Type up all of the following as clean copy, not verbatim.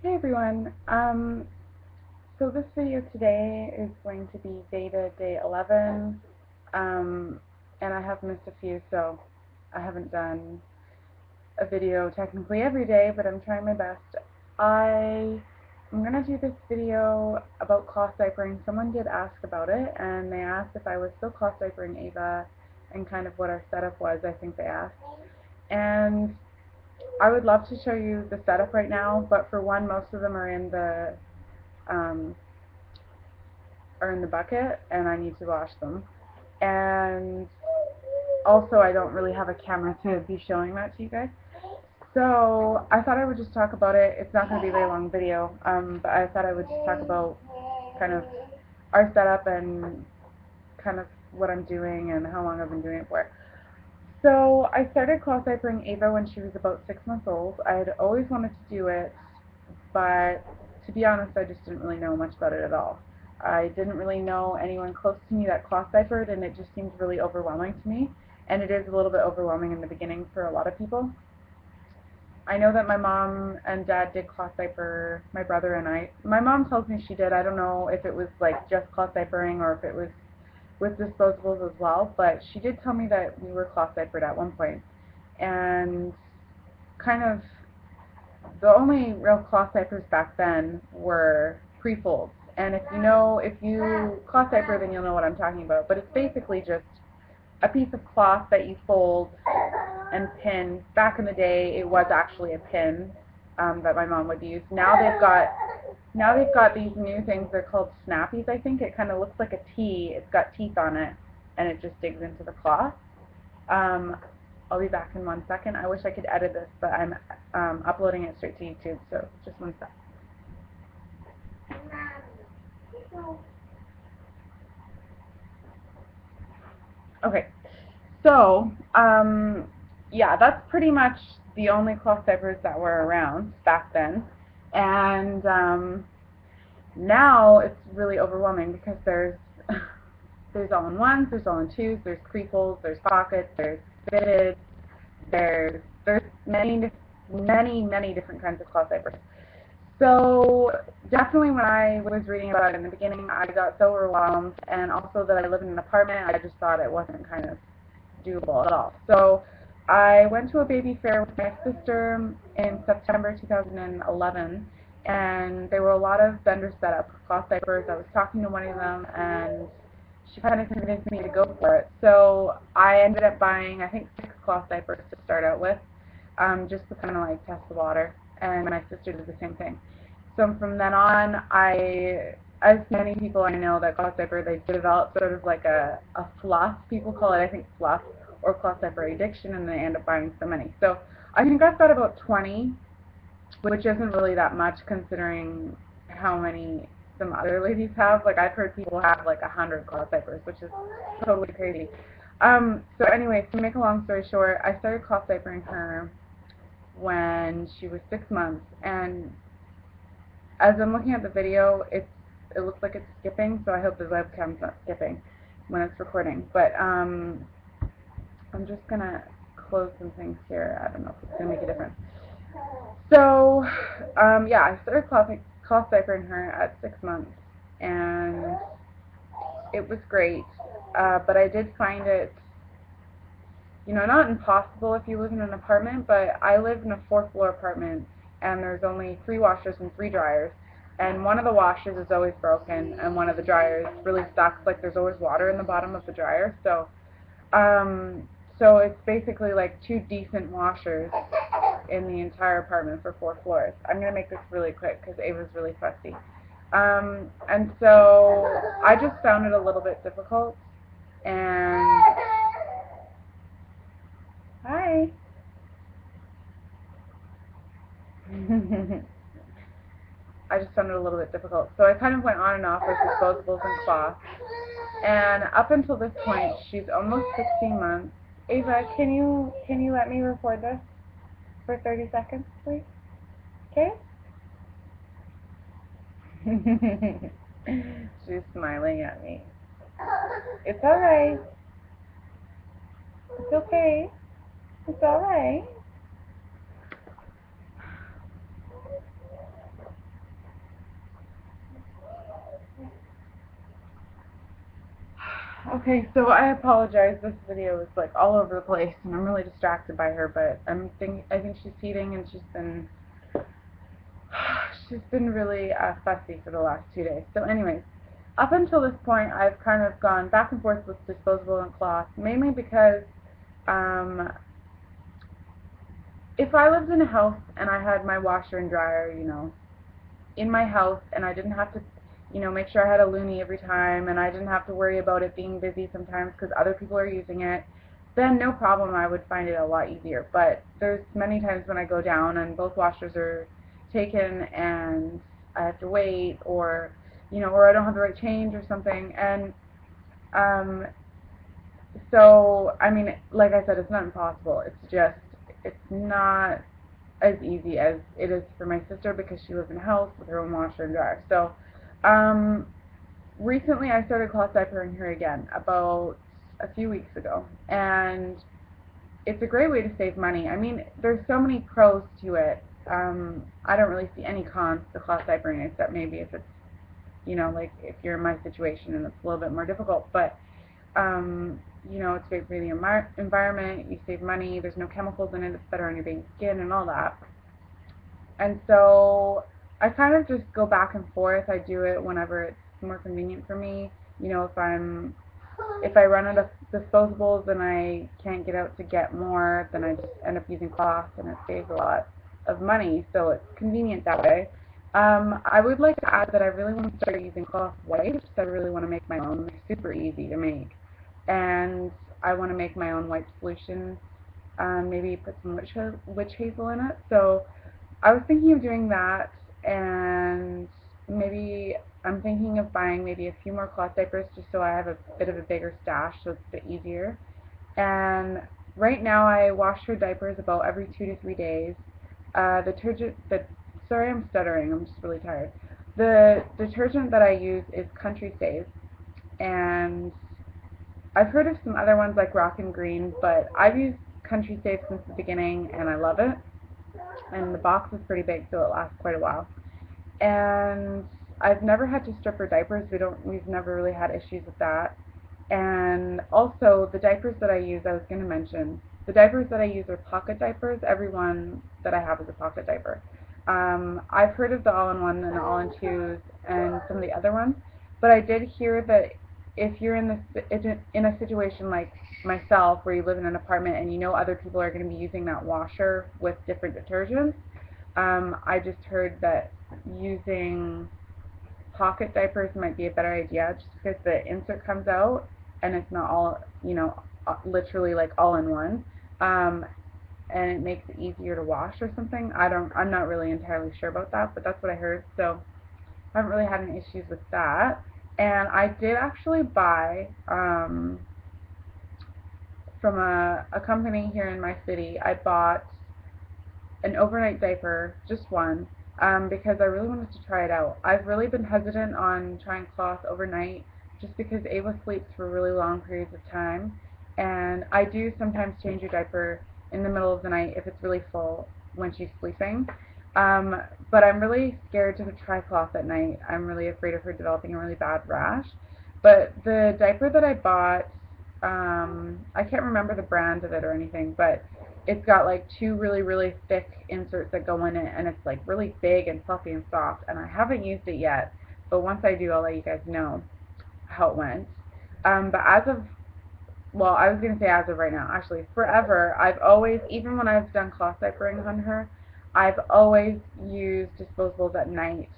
Hey everyone. So this video today is going to be Veda Day 11, and I have missed a few, so I haven't done a video technically every day, but I'm trying my best. I'm gonna do this video about cloth diapering. Someone did ask about it, and they asked if I was still cloth diapering Ava, and kind of what our setup was. I think they asked, and I would love to show you the setup right now, but for one, most of them um, are in the bucket and I need to wash them. And also, I don't really have a camera to be showing that to you guys. So I thought I would just talk about it. It's not going to be a very long video, but I thought I would just talk about kind of our setup and kind of what I'm doing and how long I've been doing it for. So I started cloth diapering Ava when she was about 6 months old. I had always wanted to do it, but to be honest, I just didn't really know much about it at all. I didn't really know anyone close to me that cloth diapered, and it just seemed really overwhelming to me. And it is a little bit overwhelming in the beginning for a lot of people. I know that my mom and dad did cloth diaper, my brother and I. My mom tells me she did. I don't know if it was like just cloth diapering or if it was with disposables as well, but she did tell me that we were cloth diapered at one point. And kind of the only real cloth diapers back then were pre-folds. And if you cloth diaper, then you'll know what I'm talking about. But it's basically just a piece of cloth that you fold and pin. Back in the day, it was actually a pin that my mom would use. Now they've got these new things. They're called snappies, I think. It kind of looks like a T. It's got teeth on it, and it just digs into the cloth. Um, I'll be back in 1 second. I wish I could edit this, but I'm uploading it straight to YouTube, so just 1 sec. Okay, so yeah, that's pretty much the only cloth diapers that were around back then, and now it's really overwhelming because there's all-in-ones, there's all-in-twos, there's creeples, there's pockets, there's fitted, there's many different kinds of cloth diapers. So definitely when I was reading about it in the beginning, I got so overwhelmed, and also that I live in an apartment, I just thought it wasn't kind of doable at all. So I went to a baby fair with my sister in September 2011, and there were a lot of vendors set up for cloth diapers. I was talking to one of them, and she kind of convinced me to go for it. So I ended up buying, I think, 6 cloth diapers to start out with, just to kind of like test the water. And my sister did the same thing. So from then on, as many people I know that cloth diaper, they develop sort of like a fluff. People call it, I think, fluff or cloth diaper addiction, and they end up buying so many. So I think I've got about 20, which isn't really that much considering how many some other ladies have. Like I've heard people have like 100 cloth diapers, which is totally crazy. So anyway, to make a long story short, I started cloth diapering her when she was 6 months, and as I'm looking at the video, it looks like it's skipping, so I hope the webcam's not skipping when it's recording. But I'm just gonna close some things here. I don't know if it's gonna make a difference. So yeah, I started cloth diapering her at 6 months, and it was great. But I did find it, not impossible if you live in an apartment, but I live in a 4th floor apartment, and there's only 3 washers and 3 dryers, and one of the washers is always broken, and one of the dryers really sucks. Like there's always water in the bottom of the dryer, um, so it's basically like 2 decent washers in the entire apartment for 4 floors. I'm gonna make this really quick because Ava's really fussy. And so I just found it a little bit difficult, and hi. I just found it a little bit difficult. So I kind of went on and off with disposables and cloth. And up until this point, she's almost 16 months. Ava, can you let me record this for 30 seconds, please? Okay? She's smiling at me. It's alright. It's okay. It's alright. Okay, so I apologize. This video is like all over the place, and I'm really distracted by her. But I think she's feeding, and she's been really fussy for the last 2 days. So, anyways, up until this point, I've kind of gone back and forth with disposable and cloth, mainly because um, if I lived in a house and I had my washer and dryer, in my house, and I didn't have to, make sure I had a loonie every time, and I didn't have to worry about it being busy sometimes because other people are using it, then no problem, I would find it a lot easier. But there's many times when I go down and both washers are taken and I have to wait, or I don't have the right change or something, and um, so, I mean, like I said, it's not impossible. It's not as easy as it is for my sister because she lives in a house with her own washer and dryer. So, um, recently I started cloth diapering her again about a few weeks ago, and it's a great way to save money. I mean, there's so many pros to it. I don't really see any cons to cloth diapering except maybe if it's, like if you're in my situation and it's a little bit more difficult. But it's great for the environment. You save money. There's no chemicals in it. It's better on your baby's skin and all that. And so I kind of just go back and forth. I do it whenever it's more convenient for me. If I run out of disposables and I can't get out to get more, then I just end up using cloth, and it saves a lot of money. So it's convenient that way. I would like to add that I really want to start using cloth wipes. I really want to make my own. They're super easy to make, and I want to make my own wipe solution. Maybe put some witch hazel in it. So I was thinking of doing that, and maybe I'm thinking of buying maybe a few more cloth diapers just so I have a bit of a bigger stash so it's a bit easier. And right now I wash her diapers about every 2 to 3 days. Sorry, I'm stuttering. I'm just really tired. The detergent that I use is Country Save, and I've heard of some other ones like Rock and Green, but I've used Country Save since the beginning, and I love it. And the box is pretty big, so it lasts quite a while. And I've never had to strip her diapers. We've never really had issues with that. And also the diapers that I use, I was going to mention, the diapers that I use are pocket diapers. Every one that I have is a pocket diaper. I've heard of the all-in-one and the all-in-twos and some of the other ones, but I did hear that if you're in a situation like myself where you live in an apartment and you know other people are going to be using that washer with different detergents, I just heard that using pocket diapers might be a better idea just because the insert comes out and it's not all, literally like all in one. And it makes it easier to wash or something. I'm not really entirely sure about that, but that's what I heard. So I haven't really had any issues with that. And I did actually buy from a company here in my city. I bought an overnight diaper, just one, because I really wanted to try it out. I've really been hesitant on trying cloth overnight just because Ava sleeps for really long periods of time, and I do sometimes change her diaper in the middle of the night if it's really full when she's sleeping. But I'm really scared to try cloth at night. I'm really afraid of her developing a really bad rash. But the diaper that I bought, I can't remember the brand of it or anything, but it's got like two really, really thick inserts that go in it, and it's like really big and fluffy and soft, and I haven't used it yet, but once I do, I'll let you guys know how it went. But I was going to say as of right now, actually, forever, I've always, even when I've done cloth diapering on her, I've always used disposables at night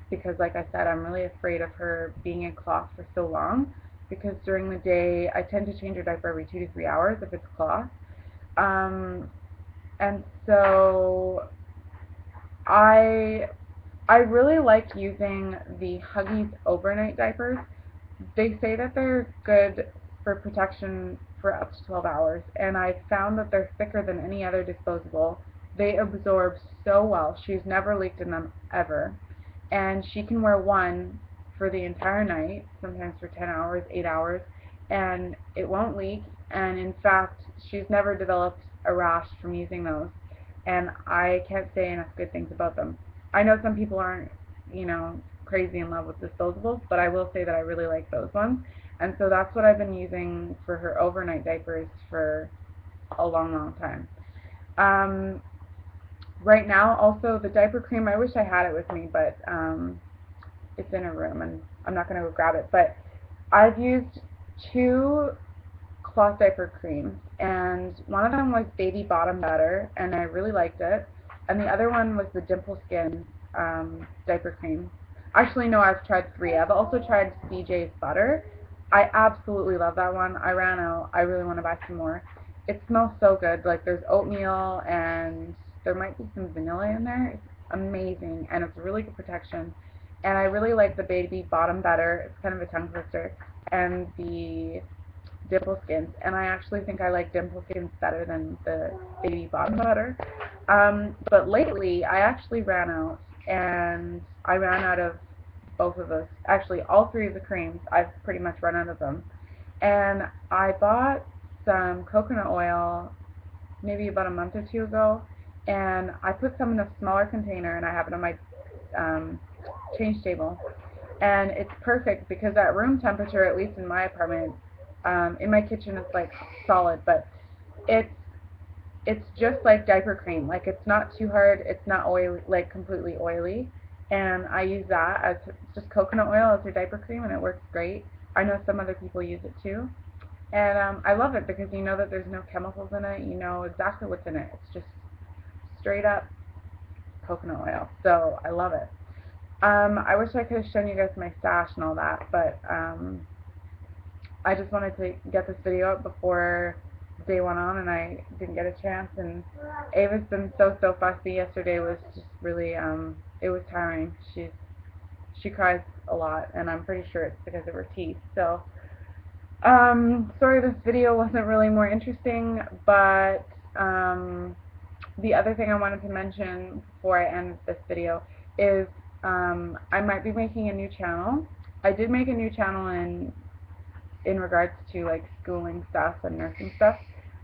because, like I said, I'm really afraid of her being in cloth for so long because during the day, I tend to change her diaper every 2 to 3 hours if it's cloth. Um, and so I I really like using the Huggies overnight diapers. They say that they're good for protection for up to 12 hours, and I found that they're thicker than any other disposable. They absorb so well. She's never leaked in them ever, and she can wear one for the entire night, sometimes for 10 hours, 8 hours, and it won't leak. And in fact, she's never developed a rash from using those, and I can't say enough good things about them. I know some people aren't, crazy in love with disposables, but I will say that I really like those ones. And so that's what I've been using for her overnight diapers for a long, long time. Right now, also, the diaper cream, I wish I had it with me, but it's in her room, and I'm not going to go grab it. But I've used 2 cloth diaper creams, and one of them was Baby Bottom Butter, and I really liked it. And the other one was the Dimple Skin diaper cream. Actually, no, I've tried 3. I've also tried CJ's Butter. I absolutely love that one. I ran out. I really want to buy some more. It smells so good. Like, there's oatmeal, and there might be some vanilla in there. It's amazing, and it's really good protection. And I really like the Baby Bottom Butter. It's kind of a tongue twister. And the Dimple Skins, and I actually think I like Dimple Skins better than the Baby Bottom Butter. But lately, I actually ran out, and I ran out of both of those. Actually, all 3 of the creams, I've pretty much run out of them. And I bought some coconut oil maybe about a month or 2 ago, and I put some in a smaller container, and I have it on my change table. And it's perfect because at room temperature, at least in my apartment, in my kitchen it's like solid, but it's just like diaper cream. Like, it's not too hard, it's not oily, like completely oily. And I use that as just coconut oil as your diaper cream, and it works great. I know some other people use it too. And I love it because you know that there's no chemicals in it. You know exactly what's in it. It's just straight up coconut oil. So I love it. I wish I could have shown you guys my stash and all that, but I just wanted to get this video up before day went on, and I didn't get a chance. And Ava's been so fussy. Yesterday was just really it was tiring. She cries a lot, and I'm pretty sure it's because of her teeth. So sorry this video wasn't really more interesting, but the other thing I wanted to mention before I end this video is I might be making a new channel. I did make a new channel in regards to like schooling stuff and nursing stuff,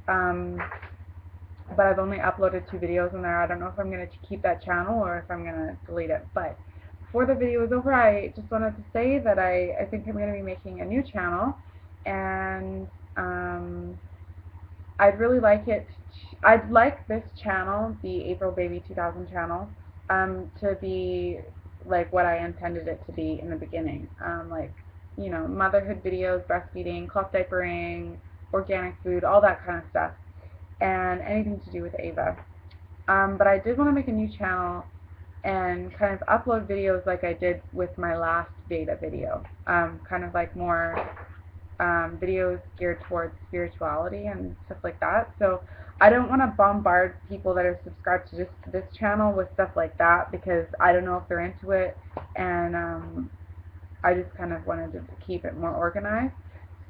but I've only uploaded 2 videos in there. I don't know if I'm going to keep that channel or if I'm going to delete it. But before the video is over, I just wanted to say that I think I'm going to be making a new channel, and I'd really like it. I'd like this channel, the April Baby 2000 channel, to be like what I intended it to be in the beginning. Like, you know, motherhood videos, breastfeeding, cloth diapering, organic food, all that kind of stuff, and anything to do with Ava. But I did want to make a new channel and kind of upload videos like I did with my last beta video, kind of like more videos geared towards spirituality and stuff like that. So I don't want to bombard people that are subscribed to just this channel with stuff like that, because I don't know if they're into it, and I just kind of wanted to keep it more organized.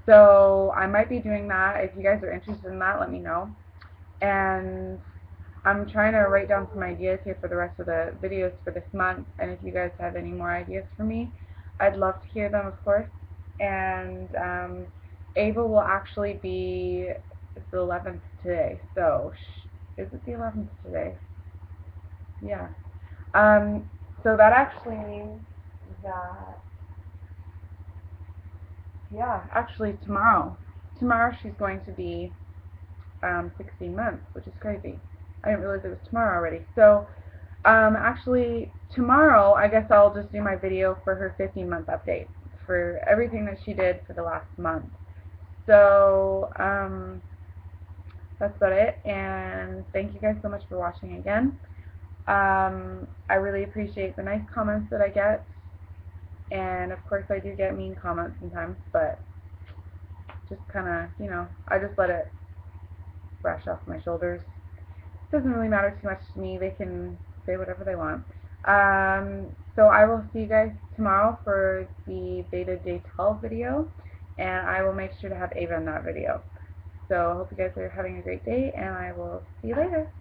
So I might be doing that. If you guys are interested in that, let me know. And I'm trying to write down some ideas here for the rest of the videos for this month, and if you guys have any more ideas for me, I'd love to hear them, of course. And Ava will actually be, it's the 11th today, so is it the 11th today? Yeah. So that actually means that, yeah, actually tomorrow she's going to be 16 months, which is crazy. I didn't realize it was tomorrow already. So actually tomorrow I guess I'll just do my video for her 15-month update for everything that she did for the last month. So that's about it, and thank you guys so much for watching again. I really appreciate the nice comments that I get, and of course I do get mean comments sometimes, but just kind of, you know, I just let it brush off my shoulders. It doesn't really matter too much to me. They can say whatever they want. So I will see you guys tomorrow for the beta day 12 video, and I will make sure to have Ava in that video. So I hope you guys are having a great day, and I will see you later.